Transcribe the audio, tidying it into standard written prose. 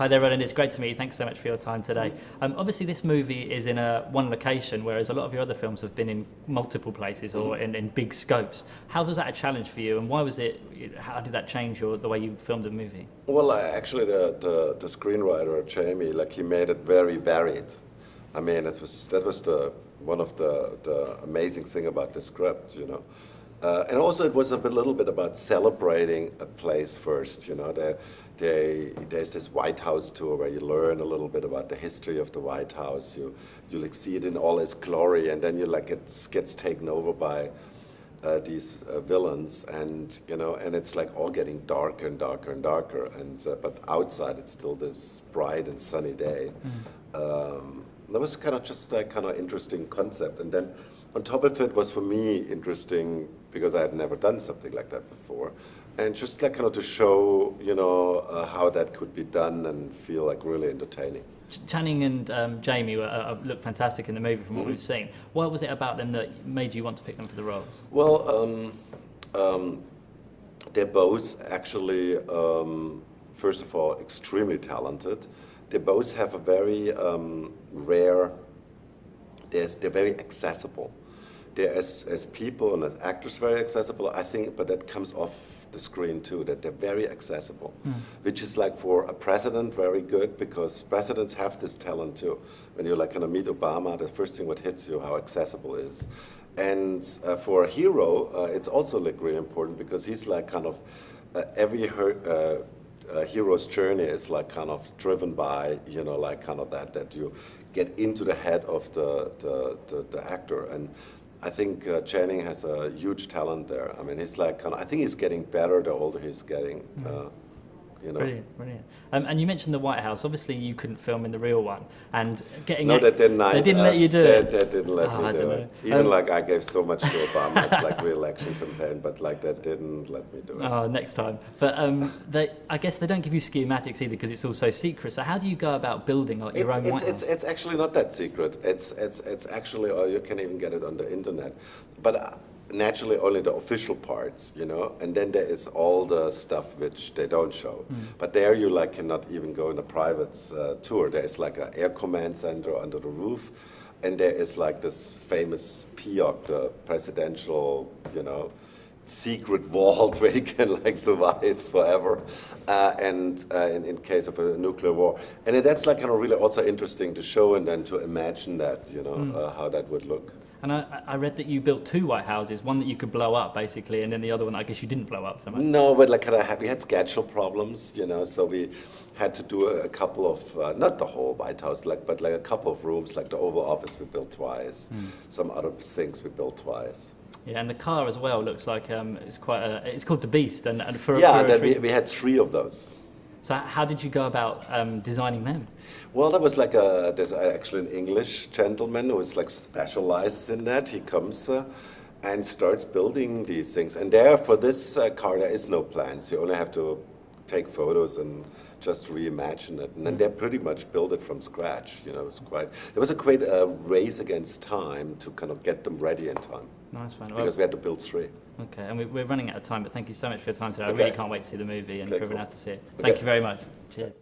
Hi there, Roland. It's great to meet you. Thanks so much for your time today. Obviously, this movie is in one location, whereas a lot of your other films have been in multiple places or in big scopes. How was that a challenge for you, and why was it? How did that change the way you filmed the movie? Well, actually, the screenwriter Jamie, like, he made it very varied. I mean, that was one of the amazing thing about the script, you know. And also, it was a little bit about celebrating a place first, you know. There's this White House tour where you learn a little bit about the history of the White House. You like see it in all its glory, and then it gets taken over by these villains, and you know, and it's like all getting darker and darker and darker. And but outside, it's still this bright and sunny day. That was kind of just a kind of interesting concept, and then on top of it was for me interesting because I had never done something like that before, and just like kind of to show, you know, how that could be done and feel like really entertaining. Channing and Jamie look fantastic in the movie from what we've seen. What was it about them that made you want to pick them for the roles? Well, they're both actually, first of all, extremely talented. They both have a very rare, they're very accessible. They're as people and as actors very accessible, I think, but that comes off the screen too, that they're very accessible, which is like for a president very good, because presidents have this talent too. When you like kind of meet Obama, the first thing what hits you how accessible it is. And for a hero, it's also like really important because he's like kind of every hero's journey is like kind of driven by, you know, like kind of that you get into the head of the actor. And I think Channing has a huge talent there. I mean, he's like I think he's getting better the older he's getting. You know. Brilliant, brilliant. And you mentioned the White House. Obviously, you couldn't film in the real one, and getting no, they didn't let you do it. They didn't let me do it. Even like I gave so much to Obama's like re-election campaign, but like they didn't let me do it. Oh, next time. But I guess they don't give you schematics either because it's all so secret. So how do you go about building your own White House? It's actually not that secret. It's actually, or you can even get it on the internet, but. Naturally only the official parts, you know, and then there is all the stuff which they don't show. But there you like cannot even go in a private tour. There is like an air command center under the roof, and there is like this famous PIOC, the presidential, you know, secret vault where you can like survive forever, and in case of a nuclear war. And that's like kind of really also interesting to show and then to imagine that, you know, how that would look. And I read that you built two White Houses, one that you could blow up, basically, and then the other one, I guess you didn't blow up so much. No, but like we had schedule problems, you know, so we had to do a couple of, not the whole White House, but like a couple of rooms, like the Oval Office we built twice, some other things we built twice. Yeah, and the car as well looks like it's quite it's called the Beast, and for we had 3 of those. So how did you go about designing them? Well, that was like there's actually an English gentleman who is like specialized in that. He comes and starts building these things. And there, for this car, there is no plans. You only have to take photos and just reimagine it. And then they pretty much build it from scratch. You know, it was quite a race against time to kind of get them ready in time. Nice one. Because we had to build 3. Okay, and we're running out of time, but thank you so much for your time today. Okay. I really can't wait to see the movie and for everyone else to see it. Okay. Thank you very much. Cheers.